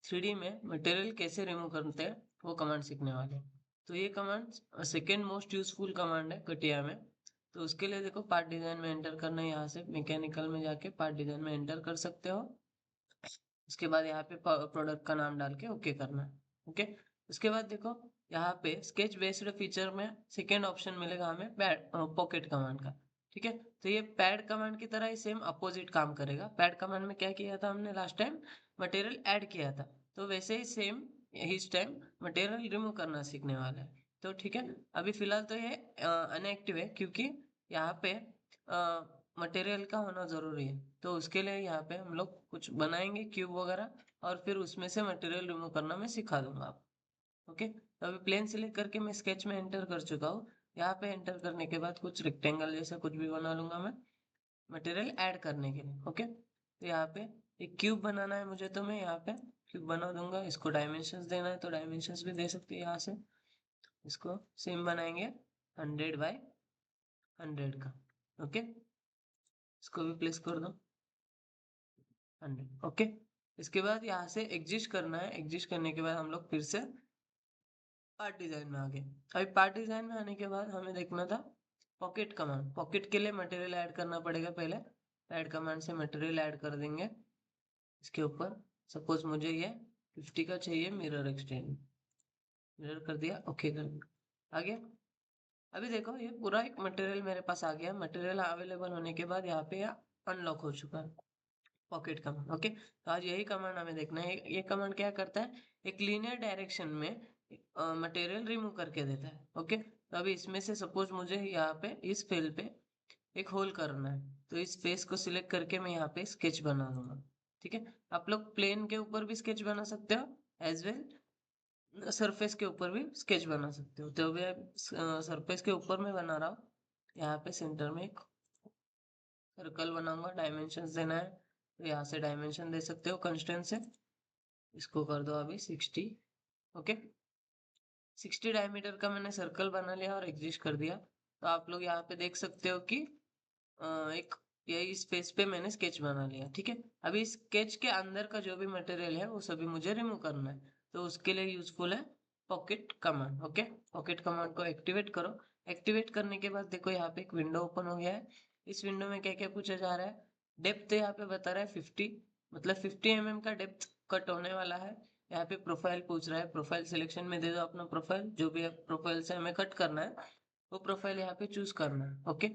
3D में material कैसे remove करते हैं वो कमांड सीखने वाले हैं। तो ये command second most useful command है कटिया में। तो उसके लिए देखो पार्ट डिजाइन में एंटर करना है, यहाँ से मैकेनिकल में जाके पार्ट डिजाइन में एंटर कर सकते हो। उसके बाद यहाँ पे प्रोडक्ट का नाम डाल के ओके करना है। ओके, उसके बाद देखो यहाँ पे स्केच बेस्ड फीचर में सेकेंड ऑप्शन मिलेगा हमें पैड पॉकेट कमांड का। ठीक है, तो ये पैड कमांड की तरह ही सेम अपोजिट काम करेगा। पैड कमांड में क्या किया था हमने लास्ट टाइम, मटेरियल ऐड किया था। तो वैसे ही सेम इस टाइम मटेरियल रिमूव करना सीखने वाला है। तो ठीक है, अभी फिलहाल तो ये अनएक्टिव है क्योंकि यहाँ पे मटेरियल का होना जरूरी है। तो उसके लिए यहाँ पे हम लोग कुछ बनाएंगे क्यूब वगैरह, और फिर उसमें से मटेरियल रिमूव करना मैं सिखा दूंगा आपको। ओके, तो अभी प्लेन सिलेक्ट करके मैं स्केच में एंटर कर चुका हूँ। यहाँ पे एंटर करने के बाद कुछ रेक्टेंगल जैसा कुछ भी बना लूंगा मैं मटेरियल ऐड करने के लिए। ओके, तो यहाँ पे एक क्यूब बनाना है मुझे, तो मैं यहाँ पे क्यूब बना दूंगा। इसको डायमेंशंस देना है तो डायमेंशंस भी दे सकते हैं यहाँ से। इसको सेम बनाएंगे 100 बाय 100 का। ओके, इसको भी प्लेस कर दो 100। ओके, इसके बाद यहाँ से एग्जिस्ट करना है। एग्जिस्ट करने के बाद हम लोग फिर से पार्ट डिजाइन में आ गए। अभी पार्ट डिजाइन में आने के बाद हमें देखना था पॉकेट कमांड। पॉकेट के लिए मटेरियल ऐड करना पड़ेगा पहले। ऐड कमांड से मटेरियल ऐड कर देंगे इसके ऊपर। सपोज मुझे ये 50 का चाहिए मिरर एक्सटेंड। मिरर कर दिया, ओके कर दिया, आ गया। अभी देखो ये पूरा एक मटेरियल मेरे पास आ गया। मटेरियल अवेलेबल होने के बाद यहाँ पे अनलॉक हो चुका है पॉकेट कमांड। ओके, तो आज यही कमांड हमें देखना है। ये कमांड क्या करता है, एक लीनियर डायरेक्शन में मटेरियल रिमूव करके देता है। ओके, तो अभी इसमें से सपोज मुझे यहाँ पे इस फेल पे एक होल करना है, तो इस फेस को सिलेक्ट करके मैं यहाँ पे स्केच बना दूंगा। ठीक है, आप लोग प्लेन के ऊपर भी स्केच बना सकते हो, एज वेल सरफेस के ऊपर भी स्केच बना सकते हो। तो अभी सरफेस के ऊपर मैं बना रहा हूँ। यहाँ पे सेंटर में एक सर्कल बनाऊंगा, डायमेंशंस देना है तो यहाँ से डायमेंशन दे सकते हो कंस्ट्रेंट से। इसको कर दो अभी 60। ओके, 60 डायमीटर का मैंने सर्कल बना लिया और एग्जिस्ट कर दिया। तो आप लोग यहाँ पे देख सकते हो कि एक यही स्पेस पे मैंने स्केच बना लिया। ठीक है, अभी स्केच के अंदर का जो भी मटेरियल है वो सभी मुझे रिमूव करना है। तो उसके लिए यूजफुल है pocket command. Okay, pocket command को एक्टिवेट करो। एक्टिवेट करने के बाद देखो यहाँ पे एक विंडो ओपन हो गया है। इस विंडो में क्या क्या पूछा जा रहा है, डेप्थ यहाँ पे बता रहा है 50, मतलब 50 mm का डेप्थ कट होने वाला है। यहाँ पे प्रोफाइल पूछ रहा है, प्रोफाइल सिलेक्शन में दे दो अपना प्रोफाइल, जो भी प्रोफाइल से हमें कट करना है वो प्रोफाइल यहाँ पे चूज करना है। ओके,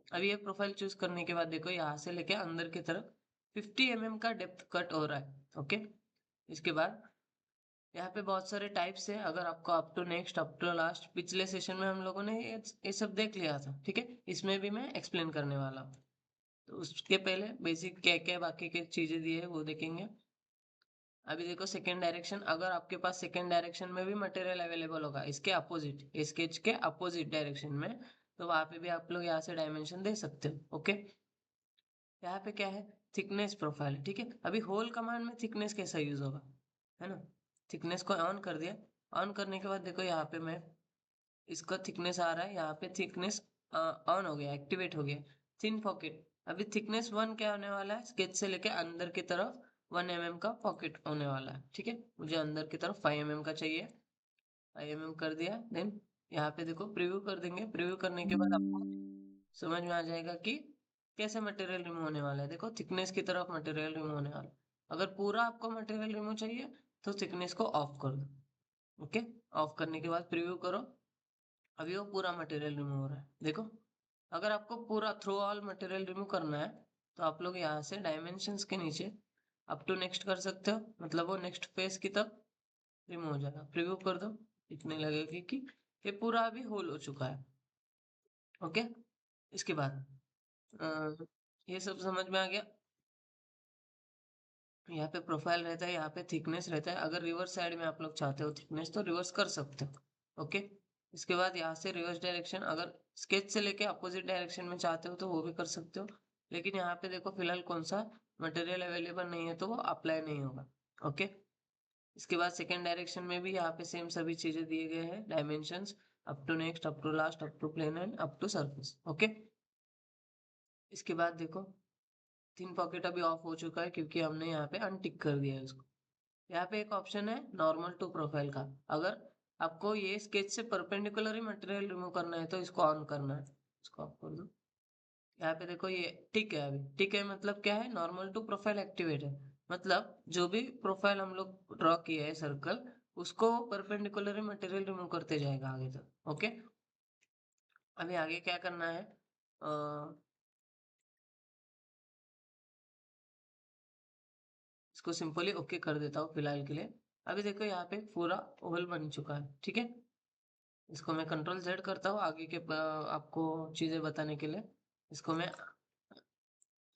अभी ये प्रोफाइल चूज करने के बाद देखो यहाँ से लेके अंदर की तरफ 50 mm का डेप्थ कट हो रहा है। ओके, इसके बाद यहाँ पे बहुत सारे टाइप्स है। अगर आपको up to next, up to last, पिछले सेशन में हम लोगों ने ये सब देख लिया था। ठीक है, इसमें भी मैं एक्सप्लेन करने वाला हूँ। तो उसके पहले बेसिक क्या क्या बाकी की चीजें दी है वो देखेंगे। अभी देखो सेकेंड डायरेक्शन, अगर आपके पास सेकेंड डायरेक्शन में भी मटेरियल अवेलेबल होगा इसके अपोजिट, स्केच के अपोजिट डायरेक्शन में, तो वहां पे भी आप लोग यहाँ से डायमेंशन दे सकते हो। ओके, यहाँ पे क्या है, थिकनेस प्रोफाइल। ठीक है, अभी होल कमांड में थिकनेस कैसा यूज होगा, है ना। थिकनेस को ऑन कर दिया। ऑन करने के बाद देखो यहाँ पे मैं इसका थिकनेस आ रहा है, यहाँ पे थिकनेस ऑन हो गया, एक्टिवेट हो गया। थिन पॉकेट, अभी थिकनेस 1 क्या होने वाला है, स्केच से लेके अंदर की तरफ 1 mm का पॉकेट होने वाला है। ठीक है, मुझे अंदर की तरफ 5 mm का चाहिए। 5 mm कर दिया। देन यहाँ पे देखो प्रीव्यू कर देंगे। प्रीव्यू करने के बाद आपको समझ में आ जाएगा कि कैसे मटेरियल रिमूव होने वाला है। देखो थिकनेस की तरफ मटेरियल रिमूव होने वाला है। अगर पूरा आपको मटेरियल रिमूव चाहिए तो थिकनेस को ऑफ कर दो। ओके, ऑफ करने के बाद प्रीव्यू करो। अभी वो पूरा मटेरियल रिमूव हो रहा है, देखो। अगर आपको पूरा थ्रू ऑल मटेरियल रिमूव करना है तो आप लोग यहाँ से डायमेंशंस के नीचे अप टू नेक्स्ट कर सकते हो, मतलब वो नेक्स्ट फेस की तक रिमूव हो जाएगा। प्रीव्यू कर दो, इतने लगेगा कि ये पूरा अभी होल हो चुका है। ओके, इसके बाद ये सब समझ में आ गया। यहाँ पे प्रोफाइल रहता है, यहाँ पे थिकनेस रहता है। अगर रिवर्स साइड में आप लोग चाहते हो थिकनेस तो रिवर्स कर सकते हो। ओके, इसके बाद यहाँ से रिवर्स डायरेक्शन, अगर स्केच से लेके अपोजिट डायरेक्शन में चाहते हो तो वो भी कर सकते हो। लेकिन यहाँ पे देखो फिलहाल कौन सा मटेरियल अवेलेबल नहीं है तो वो अप्लाई नहीं होगा। ओके, इसके बाद सेकेंड डायरेक्शन में भी यहाँ पे सेम सभी चीजें दिए गए हैं, dimensions, up to next, up to last, up to plane and up to surface. Okay, इसके बाद देखो थिन पॉकेट अभी ऑफ हो चुका है क्योंकि हमने यहाँ पे अनटिक कर दिया है उसको। यहाँ पे एक ऑप्शन है नॉर्मल टू प्रोफाइल का। अगर आपको ये स्केच से परपेंडिकुलर ही मटेरियल रिमूव करना है तो इसको ऑन करना है। इसको ऑफ कर दो। यहाँ पे देखो ये टिक है। अभी टिक है मतलब क्या है, नॉर्मल टू प्रोफाइल एक्टिवेट है। मतलब जो भी प्रोफाइल हम लोग ड्रॉ किया है सर्कल, उसको परपेंडिकुलर मटेरियल रिमूव करते जाएगा आगे तक। ओके, अभी आगे क्या करना है, इसको सिंपली ओके कर देता हूँ फिलहाल के लिए। अभी देखो यहाँ पे पूरा ओवल बन चुका है, ठीक है। इसको मैं कंट्रोल जेड करता हूँ आगे के आपको चीजें बताने के लिए। इसको मैं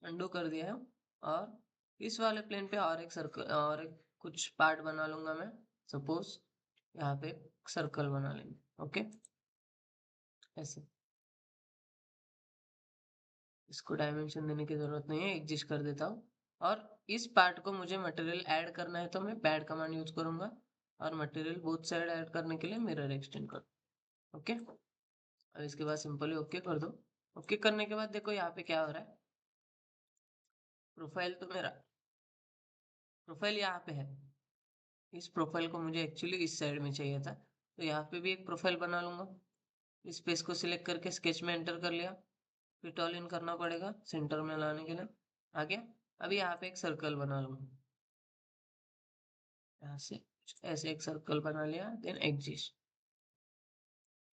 अंडू कर दिया है। और इस वाले प्लेन पे और एक सर्कल और एक कुछ पार्ट बना लूंगा मैं। सपोज यहाँ पे सर्कल बना लेंगे। ओके, ऐसे। इसको डायमेंशन देने की जरूरत नहीं है, एग्जिस्ट कर देता हूँ। और इस पार्ट को मुझे मटेरियल ऐड करना है तो मैं पैड कमांड यूज करूंगा। और मटेरियल बोथ साइड ऐड करने के लिए मिरर एक्सटेंड कर। ओके, और इसके बाद सिंपली ओके कर दो। ओके करने के बाद देखो यहाँ पे क्या हो रहा है। प्रोफाइल तो मेरा प्रोफाइल यहाँ पे है। इस प्रोफाइल को मुझे एक्चुअली इस साइड में चाहिए था, तो यहाँ पे भी एक प्रोफाइल बना लूंगा। इस पेज को सिलेक्ट करके स्केच में एंटर कर लिया। फिर टॉल इन करना पड़ेगा सेंटर में लाने के लिए। आ गया। अभी यहाँ पे एक सर्कल बना लूंगा। यहाँ से ऐसे एक सर्कल बना लिया, देन एग्जिस्ट।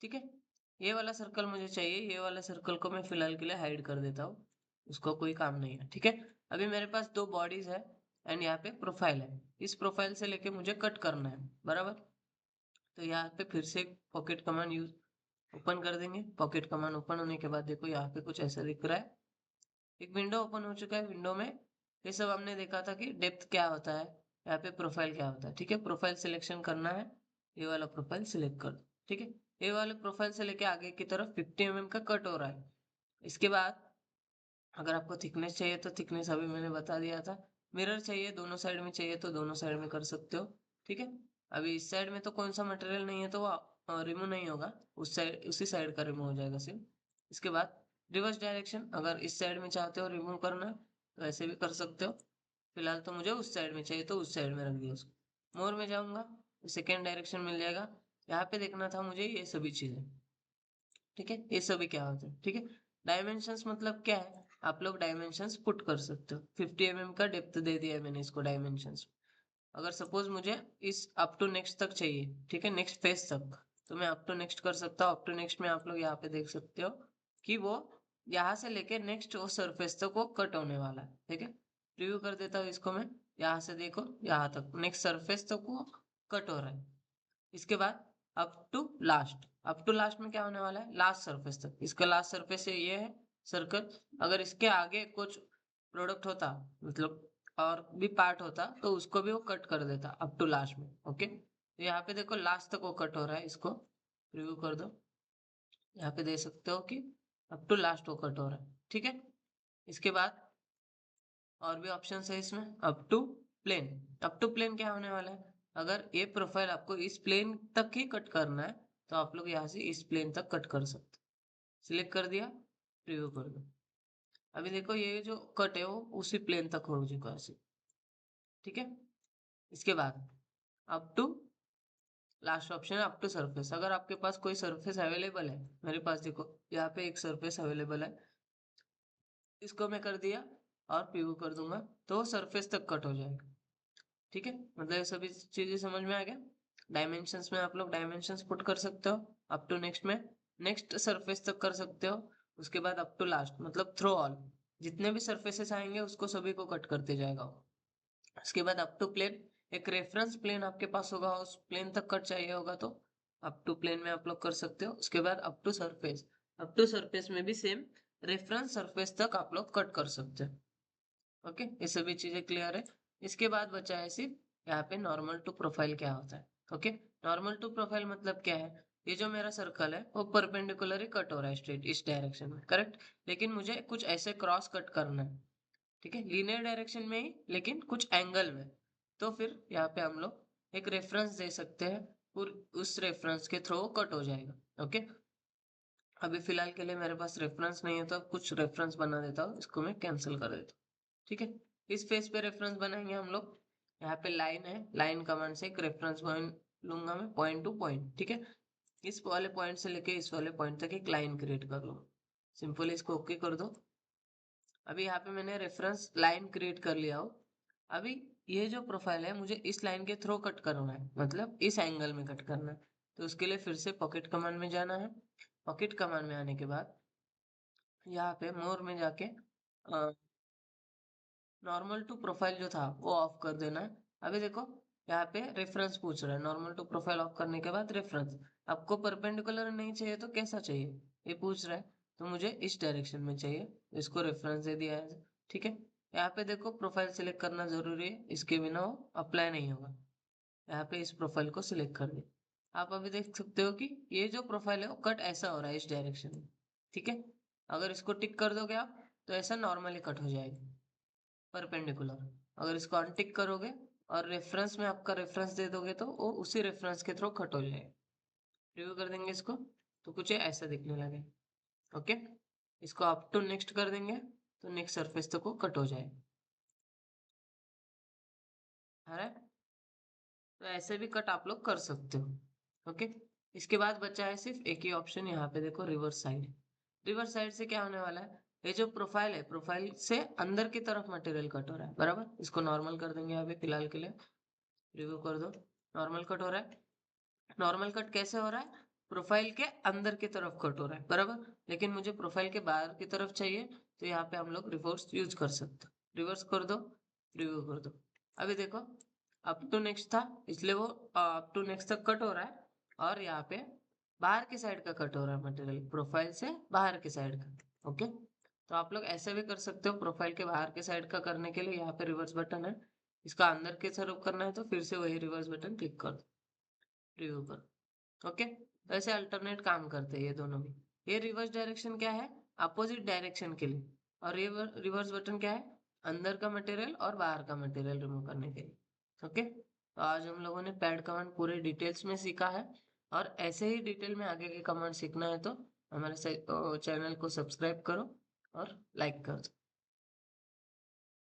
ठीक है, ये वाला सर्कल मुझे चाहिए। ये वाला सर्कल को मैं फिलहाल के लिए हाइड कर देता हूँ, उसको कोई काम नहीं है। ठीक है, अभी मेरे पास दो बॉडीज है एंड यहाँ पे प्रोफाइल है। इस प्रोफाइल से लेके मुझे कट करना है, बराबर। तो यहाँ पे फिर से पॉकेट कमांड यूज ओपन कर देंगे। पॉकेट कमांड ओपन होने के बाद देखो यहाँ पे कुछ ऐसा दिख रहा है। एक विंडो ओपन हो चुका है। विंडो में ये सब हमने देखा था कि डेप्थ क्या होता है, यहाँ पे प्रोफाइल क्या होता है। ठीक है, प्रोफाइल सिलेक्शन करना है। ये वाला प्रोफाइल सिलेक्ट कर दो। ठीक है, ये वाले प्रोफाइल से लेके आगे की तरफ 50 mm का कट हो रहा है। इसके बाद अगर आपको थिकनेस चाहिए तो थिकनेस अभी मैंने बता दिया था। मिरर चाहिए दोनों साइड में, चाहिए तो दोनों साइड में कर सकते हो। ठीक है, अभी इस साइड में तो कौन सा मटेरियल नहीं है तो वो रिमूव नहीं होगा। उस साइड उसी साइड का रिमूव हो जाएगा सिर्फ। इसके बाद रिवर्स डायरेक्शन, अगर इस साइड में चाहते हो रिमूव करना तो ऐसे भी कर सकते हो। फिलहाल तो मुझे उस साइड में चाहिए तो उस साइड में रख दिया उसको। मोर में जाऊंगा तो सेकेंड डायरेक्शन मिल जाएगा। यहाँ पे देखना था मुझे ये सभी चीजें। ठीक है, ये सभी क्या होते हैं। ठीक है, डायमेंशंस मतलब क्या है, आप लोग डायमेंशंस पुट कर सकते हो। 50 mm का डेप्थ दे दिया है मैंने इसको डायमेंशंस। अगर सपोज मुझे इस अप टू नेक्स्ट तक चाहिए, ठीक है, नेक्स्ट फेज तक, तो मैं अप टू नेक्स्ट कर सकता हूँ। अप टू नेक्स्ट में आप लोग यहाँ पे देख सकते हो कि वो यहाँ से लेके नेक्स्ट वो सरफेस तक वो कट होने वाला है। ठीक है, रिव्यू कर देता हूँ इसको मैं। यहाँ से देखो यहाँ तक नेक्स्ट सरफेस तक वो कट हो रहा है। इसके बाद अप टू लास्ट में क्या होने वाला है, लास्ट सरफेस तक। इसका लास्ट सरफेस ये है सर्कल। अगर इसके आगे कुछ प्रोडक्ट होता, मतलब और भी पार्ट होता, तो उसको भी वो कट कर देता अप टू लास्ट में। ओके, तो यहाँ पे देखो लास्ट तक वो कट हो रहा है। इसको रिव्यू कर दो। यहाँ पे देख सकते हो कि अप टू लास्ट वो कट हो रहा है। ठीक है, इसके बाद और भी ऑप्शन है इसमें। Up to plane. Up to plane क्या होने वाला है, अगर ये प्रोफाइल आपको इस प्लेन तक ही कट करना है तो आप लोग यहाँ से इस प्लेन तक कट कर सकते। सिलेक्ट कर दिया, प्रीव्यू कर दो। अभी देखो ये जो कट है वो उसी प्लेन तक हो चुका है। ठीक है, इसके बाद अप टू लास्ट ऑप्शन है अप टू सरफेस। अगर आपके पास कोई सरफेस अवेलेबल है, मेरे पास देखो यहाँ पे एक सरफेस अवेलेबल है, इसको मैं कर दिया और प्रीव्यू कर दूंगा तो सरफेस तक कट हो जाएगा। ठीक है, मतलब ये सभी चीजें समझ में आ गया। डायमेंशंस में आप लोग डायमेंशंस पुट कर सकते हो। अप टू नेक्स्ट में नेक्स्ट सरफेस तक कर सकते हो। उसके बाद अप टू लास्ट मतलब थ्रो ऑल, जितने भी सरफेसेस आएंगे उसको सभी को कट करते जाएगा वो। उसके बाद अप टू प्लेन, एक रेफरेंस प्लेन आपके पास होगा, उस प्लेन तक कट चाहिए होगा तो अप टू प्लेन में आप लोग कर सकते हो। उसके बाद up to surface, up to surface में भी सेम रेफरेंस सरफेस तक आप लोग कट कर सकते हो। ओके, ये सभी चीजें क्लियर है। इसके बाद बचा है सिर्फ यहाँ पे नॉर्मल टू प्रोफाइल क्या होता है। ओके, नॉर्मल टू प्रोफाइल मतलब क्या है, ये जो मेरा सर्कल है वो परपेंडिकुलर ही कट हो रहा है स्ट्रेट इस डायरेक्शन में, करेक्ट। लेकिन मुझे कुछ ऐसे क्रॉस कट करना है। ठीक है, लीनियर डायरेक्शन में ही लेकिन कुछ एंगल में। तो फिर यहाँ पे हम लोग एक रेफरेंस दे सकते हैं और उस रेफरेंस के थ्रू कट हो जाएगा। ओके, अभी फिलहाल के लिए मेरे पास रेफरेंस नहीं है तो कुछ रेफरेंस बना देता हूँ, इसको मैं कैंसिल कर देता हूँ। ठीक है, इस फेस पे रेफरेंस बनाएंगे हम लोग। यहाँ पे लाइन है, लाइन कमांड से एक रेफरेंस पॉइंट लूंगा मैं, पॉइंट टू पॉइंट, ठीक है। इस वाले पॉइंट से लेके इस वाले पॉइंट तक एक लाइन क्रिएट कर लो। सिंपल इसको ओके कर दो। अभी यहाँ पे मैंने रेफरेंस लाइन क्रिएट कर लिया हो। अभी ये जो प्रोफाइल है मुझे इस लाइन के थ्रू कट करना है, मतलब इस एंगल में कट करना है। तो उसके लिए फिर से पॉकेट कमांड में जाना है। पॉकेट कमांड में आने के बाद यहाँ पे मोर में जाके नॉर्मल टू प्रोफाइल जो था वो ऑफ कर देना है। अभी देखो यहाँ पे रेफरेंस पूछ रहा है, नॉर्मल टू प्रोफाइल ऑफ करने के बाद रेफरेंस। आपको परपेंडिकुलर नहीं चाहिए तो कैसा चाहिए ये पूछ रहा है। तो मुझे इस डायरेक्शन में चाहिए, इसको रेफरेंस दे दिया है, ठीक है। यहाँ पे देखो प्रोफाइल सिलेक्ट करना जरूरी है, इसके बिना वो अप्लाई नहीं होगा। यहाँ पे इस प्रोफाइल को सिलेक्ट कर दे। आप अभी देख सकते हो कि ये जो प्रोफाइल है वो कट ऐसा हो रहा है इस डायरेक्शन में, ठीक है। अगर इसको टिक कर दोगे आप तो ऐसा नॉर्मली कट हो जाएगा परपेंडिकुलर। अगर इसको अनटिक करोगे और रेफरेंस में आपका रेफरेंस दे दोगे तो वो उसी रेफरेंस के थ्रू कट हो जाएगा। रिव्यू कर देंगे इसको तो कुछ ऐसा दिखने लगे, ओके। इसको अप टू नेक्स्ट कर देंगे तो नेक्स्ट सरफेस तक वो कट हो जाए। है तो ऐसे भी कट आप लोग कर सकते हो, ओके। इसके बाद बचा है सिर्फ एक ही ऑप्शन, यहाँ पे देखो रिवर्स साइड। रिवर्स साइड से क्या होने वाला है, ये जो प्रोफाइल है प्रोफाइल से अंदर की तरफ मटेरियल कट हो रहा है, बराबर। इसको नॉर्मल कर देंगे अभी फिलहाल के लिए। रिव्यू कर दो। नॉर्मल कट हो रहा है। नॉर्मल कट कैसे हो रहा है, प्रोफाइल के अंदर की तरफ कट हो रहा है, बराबर। लेकिन मुझे प्रोफाइल के बाहर की तरफ चाहिए, तो यहाँ पे हम लोग रिवर्स यूज कर सकते हैं। रिवर्स कर दो, रिव्यू कर दो। अभी देखो अप टू नेक्स्ट था इसलिए वो अप टू नेक्स्ट तक कट हो रहा है। और यहाँ पे बाहर की साइड का कट हो रहा है मटेरियल, प्रोफाइल से बाहर की साइड का, ओके। तो आप लोग ऐसे भी कर सकते हो, प्रोफाइल के बाहर के साइड का करने के लिए यहाँ पे रिवर्स बटन है। इसका अंदर के तरफ करना है तो फिर से वही रिवर्स बटन क्लिक कर दो, रिव्यू कर, ओके। तो ऐसे अल्टरनेट काम करते हैं ये दोनों भी। ये रिवर्स डायरेक्शन क्या है, अपोजिट डायरेक्शन के लिए। और ये रिवर्स बटन क्या है, अंदर का मटेरियल और बाहर का मटेरियल रिमूव करने के लिए, ओके। तो आज हम लोगों ने पैड कमांड पूरे डिटेल्स में सीखा है। और ऐसे ही डिटेल में आगे के कमांड सीखना है तो हमारे चैनल को सब्सक्राइब करो और लाइक कर दो।